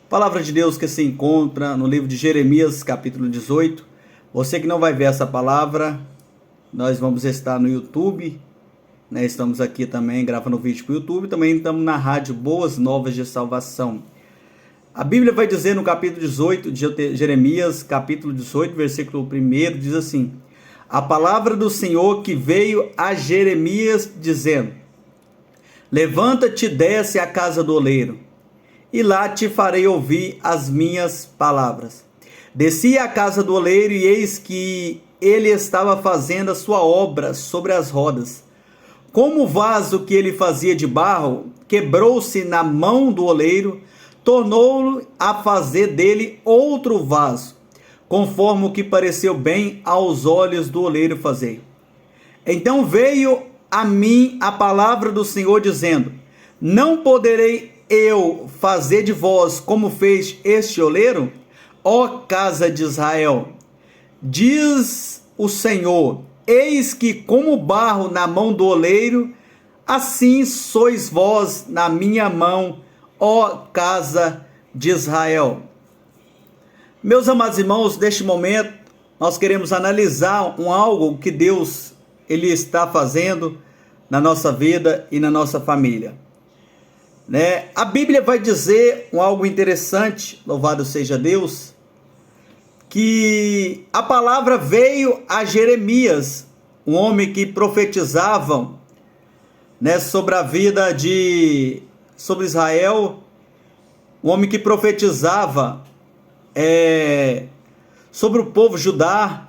Palavra de Deus que se encontra no livro de Jeremias, capítulo 18. Você que não vai ver essa palavra, nós vamos estar no YouTube, né? Estamos aqui também gravando vídeo para o YouTube, também estamos na rádio Boas Novas de Salvação. A Bíblia vai dizer no capítulo 18 de Jeremias, capítulo 18, versículo 1, diz assim: a palavra do Senhor que veio a Jeremias dizendo: levanta-te e desce à casa do oleiro, e lá te farei ouvir as minhas palavras. Desci à casa do oleiro, e eis que ele estava fazendo a sua obra sobre as rodas. Como o vaso que ele fazia de barro quebrou-se na mão do oleiro, tornou-o a fazer dele outro vaso, conforme o que pareceu bem aos olhos do oleiro fazer. Então veio a mim a palavra do Senhor, dizendo: não poderei eu fazer de vós como fez este oleiro, ó casa de Israel? Diz o Senhor: eis que como barro na mão do oleiro, assim sois vós na minha mão, ó casa de Israel. Meus amados irmãos, neste momento nós queremos analisar algo que Deus ele está fazendo na nossa vida e na nossa família. A Bíblia vai dizer algo interessante, louvado seja Deus, que a palavra veio a Jeremias, um homem que profetizava, sobre a vida sobre Israel, um homem que profetizava sobre o povo Judá.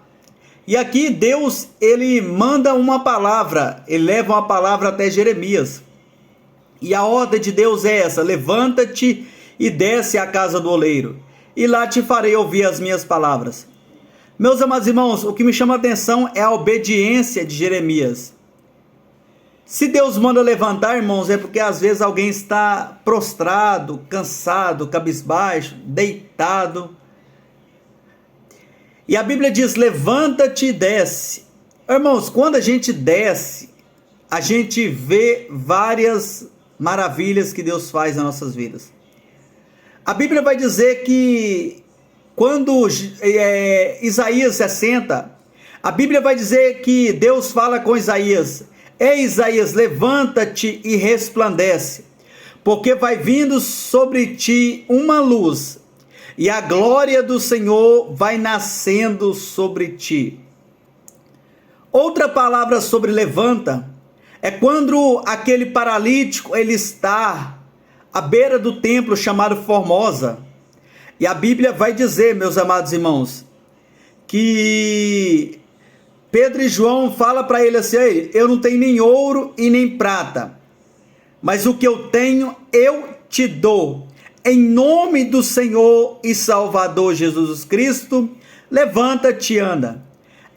E aqui Deus ele manda uma palavra, ele leva uma palavra até Jeremias. E a ordem de Deus é essa: levanta-te e desce à casa do oleiro, e lá te farei ouvir as minhas palavras. Meus amados irmãos, o que me chama a atenção é a obediência de Jeremias. Se Deus manda levantar, irmãos, é porque às vezes alguém está prostrado, cansado, cabisbaixo, deitado. E a Bíblia diz: levanta-te e desce. Irmãos, quando a gente desce, a gente vê várias maravilhas que Deus faz nas nossas vidas. A Bíblia vai dizer que quando Isaías 60, a Bíblia vai dizer que Deus fala com Isaías: ei Isaías, levanta-te e resplandece, porque vai vindo sobre ti uma luz, e a glória do Senhor vai nascendo sobre ti. Outra palavra sobre levanta é quando aquele paralítico ele está à beira do templo chamado Formosa. E a Bíblia vai dizer, meus amados irmãos, que Pedro e João falam para ele assim: eu não tenho nem ouro e nem prata, mas o que eu tenho eu te dou. Em nome do Senhor e Salvador Jesus Cristo, levanta-te e anda.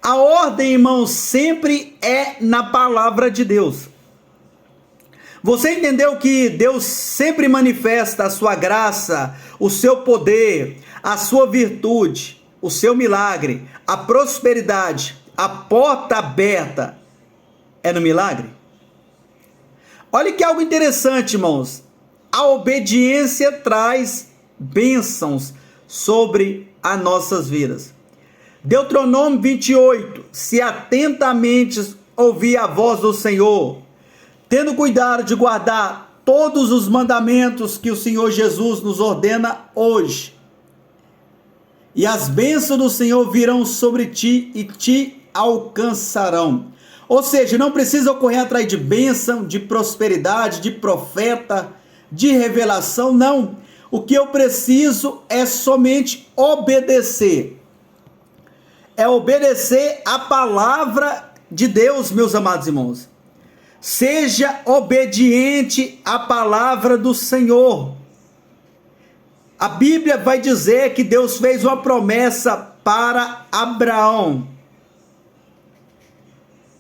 A ordem, irmãos, sempre é na palavra de Deus. Você entendeu que Deus sempre manifesta a sua graça, o seu poder, a sua virtude, o seu milagre, a prosperidade, a porta aberta é no milagre? Olha que algo interessante, irmãos. A obediência traz bênçãos sobre as nossas vidas. Deuteronômio 28, se atentamente ouvir a voz do Senhor, tendo cuidado de guardar todos os mandamentos que o Senhor Jesus nos ordena hoje, e as bênçãos do Senhor virão sobre ti e te alcançarão. Ou seja, não precisa correr atrás de bênção, de prosperidade, de profeta, de revelação, não. O que eu preciso é somente obedecer. É obedecer a palavra de Deus, meus amados irmãos. Seja obediente à palavra do Senhor. A Bíblia vai dizer que Deus fez uma promessa para Abraão.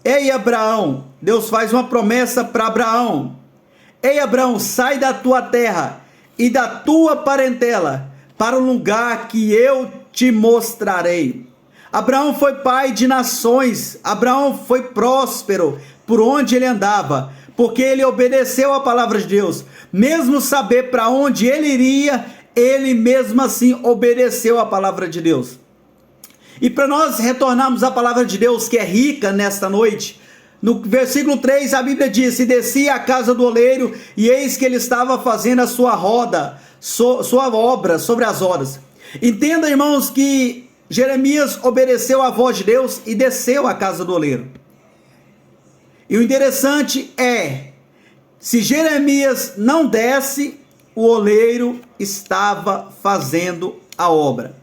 Ei, Abraão, Deus faz uma promessa para Abraão. Ei, Abraão, sai da tua terra e da tua parentela para o lugar que eu te mostrarei. Abraão foi pai de nações. Abraão foi próspero por onde ele andava, porque ele obedeceu a palavra de Deus. Mesmo saber para onde ele iria, ele mesmo assim obedeceu a palavra de Deus. E para nós retornarmos à palavra de Deus, que é rica nesta noite, no versículo 3 a Bíblia diz: e descia à casa do oleiro, e eis que ele estava fazendo a sua roda, sua obra sobre as horas. Entenda, irmãos, que Jeremias obedeceu à voz de Deus e desceu à casa do oleiro. E o interessante é, se Jeremias não desce, o oleiro estava fazendo a obra.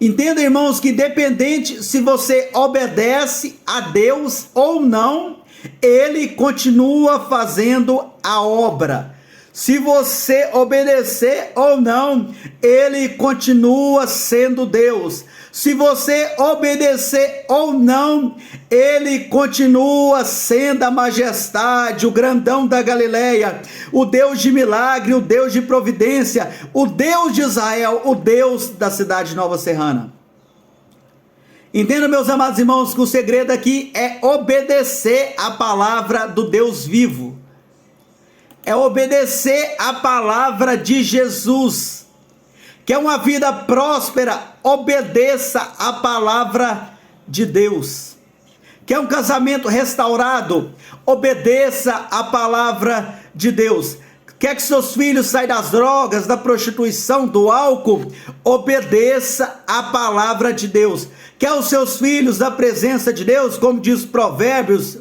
Entenda, irmãos, que independente se você obedece a Deus ou não, ele continua fazendo a obra. Se você obedecer ou não, ele continua sendo Deus. Se você obedecer ou não, ele continua sendo a majestade, o grandão da Galileia, o Deus de milagre, o Deus de providência, o Deus de Israel, o Deus da cidade de Nova Serrana. Entenda, meus amados irmãos, que o segredo aqui é obedecer a palavra do Deus vivo. É obedecer a palavra de Jesus. Quer uma vida próspera? Obedeça a palavra de Deus. Quer um casamento restaurado? Obedeça a palavra de Deus. Quer que seus filhos saiam das drogas, da prostituição, do álcool? Obedeça a palavra de Deus. Quer os seus filhos da presença de Deus? Como diz Provérbios,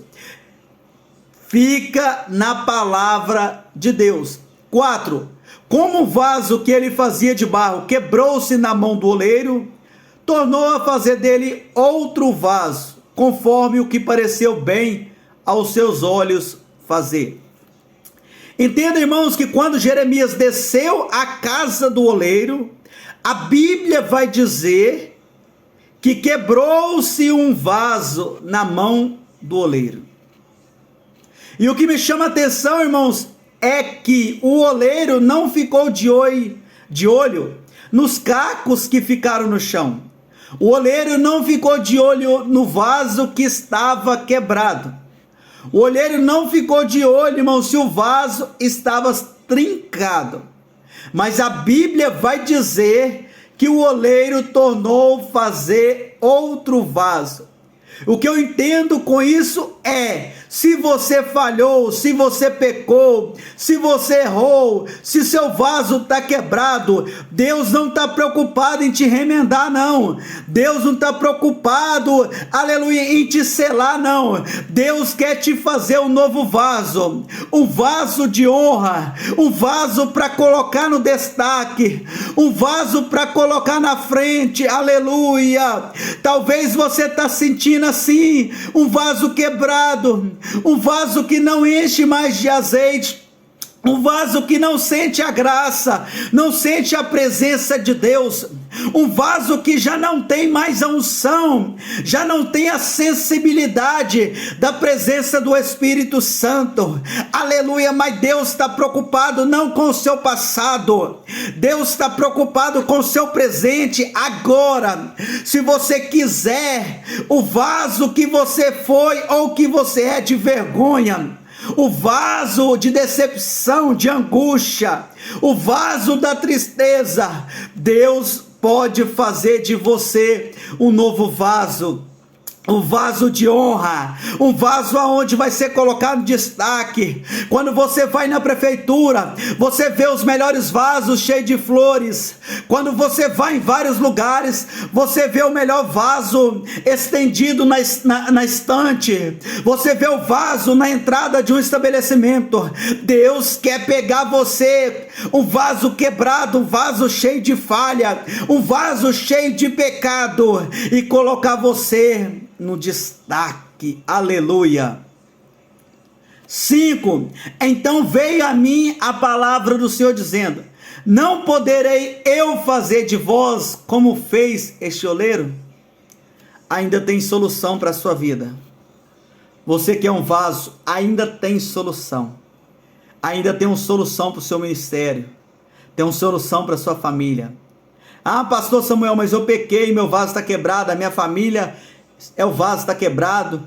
fica na palavra de Deus. 4. Como o vaso que ele fazia de barro quebrou-se na mão do oleiro, tornou a fazer dele outro vaso, conforme o que pareceu bem aos seus olhos fazer. Entenda, irmãos, que quando Jeremias desceu à casa do oleiro, a Bíblia vai dizer que quebrou-se um vaso na mão do oleiro. E o que me chama a atenção, irmãos, é que o oleiro não ficou de olho nos cacos que ficaram no chão. O oleiro não ficou de olho no vaso que estava quebrado. O oleiro não ficou de olho, irmão, se o vaso estava trincado. Mas a Bíblia vai dizer que o oleiro tornou fazer outro vaso. O que eu entendo com isso é, se você falhou, se você pecou, se você errou, se seu vaso está quebrado, Deus não está preocupado em te remendar, não. Deus não está preocupado, aleluia, em te selar, não. Deus quer te fazer um novo vaso, um vaso de honra, um vaso para colocar no destaque, um vaso para colocar na frente, aleluia. Talvez você está sentindo assim, um vaso quebrado, um vaso que não enche mais de azeite, um vaso que não sente a graça, não sente a presença de Deus, um vaso que já não tem mais a unção, já não tem a sensibilidade da presença do Espírito Santo, aleluia. Mas Deus está preocupado não com o seu passado, Deus está preocupado com o seu presente agora. Se você quiser o vaso que você foi ou que você é de vergonha, o vaso de decepção, de angústia, o vaso da tristeza, Deus pode fazer de você um novo vaso, um vaso de honra, um vaso aonde vai ser colocado destaque. Quando você vai na prefeitura, você vê os melhores vasos cheios de flores. Quando você vai em vários lugares, você vê o melhor vaso estendido na estante. Você vê o vaso na entrada de um estabelecimento. Deus quer pegar você, um vaso quebrado, um vaso cheio de falha, um vaso cheio de pecado, e colocar você no destaque, aleluia. 5. Então veio a mim a palavra do Senhor dizendo: não poderei eu fazer de vós como fez este oleiro? Ainda tem solução para a sua vida. Você que é um vaso, ainda tem solução. Ainda tem uma solução para o seu ministério. Tem uma solução para a sua família. Ah, pastor Samuel, mas eu pequei, meu vaso está quebrado, a minha família, o vaso está quebrado,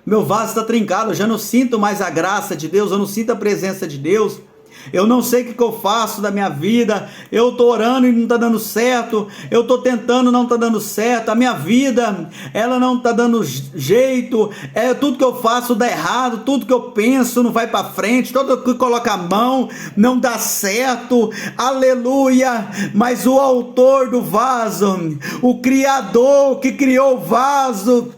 meu vaso está trincado, eu já não sinto mais a graça de Deus, eu não sinto a presença de Deus, Eu não sei o que eu faço da minha vida. Eu estou orando e não está dando certo. Eu estou tentando e não está dando certo. A minha vida, ela não está dando jeito. Tudo que eu faço dá errado. Tudo que eu penso não vai para frente. Tudo que coloca a mão não dá certo. Aleluia. Mas o autor do vaso, o Criador que criou o vaso,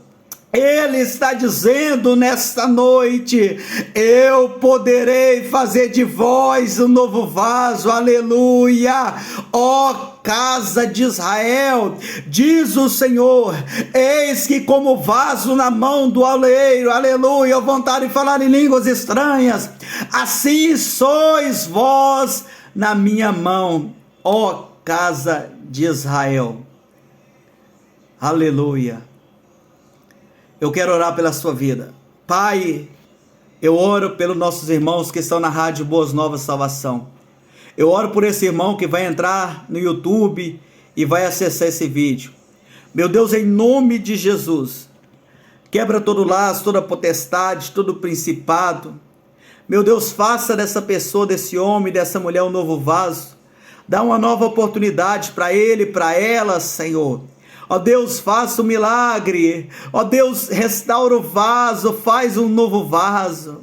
Ele está dizendo nesta noite: eu poderei fazer de vós um novo vaso, aleluia, ó casa de Israel, diz o Senhor, eis que como vaso na mão do oleiro, aleluia, eu vontade de falar em línguas estranhas, assim sois vós na minha mão, ó casa de Israel, aleluia. Eu quero orar pela sua vida. Pai, eu oro pelos nossos irmãos que estão na rádio Boas Novas Salvação. Eu oro por esse irmão que vai entrar no YouTube e vai acessar esse vídeo. Meu Deus, em nome de Jesus, quebra todo laço, toda potestade, todo principado. Meu Deus, faça dessa pessoa, desse homem, dessa mulher um novo vaso. Dá uma nova oportunidade para ele, para ela, Senhor. Ó Deus, faça um milagre. Ó Deus, restaura o vaso, faz um novo vaso.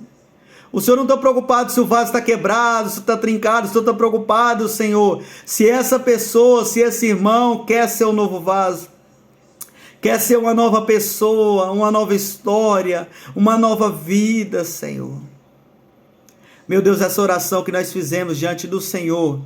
O Senhor não está preocupado se o vaso está quebrado, se está trincado. O Senhor está preocupado, Senhor, se essa pessoa, se esse irmão quer ser um novo vaso. Quer ser uma nova pessoa, uma nova história, uma nova vida, Senhor. Meu Deus, essa oração que nós fizemos diante do Senhor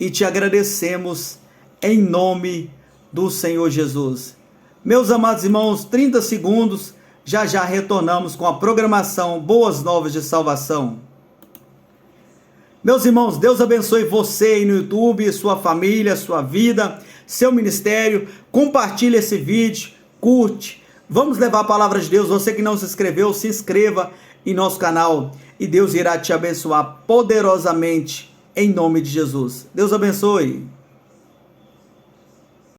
e te agradecemos em nome do Senhor Jesus. Meus amados irmãos, 30 segundos, já retornamos com a programação Boas Novas de Salvação. Meus irmãos, Deus abençoe você aí no YouTube, sua família, sua vida, seu ministério. Compartilhe esse vídeo, curte. Vamos levar a palavra de Deus. Você que não se inscreveu, se inscreva em nosso canal e Deus irá te abençoar poderosamente em nome de Jesus. Deus abençoe.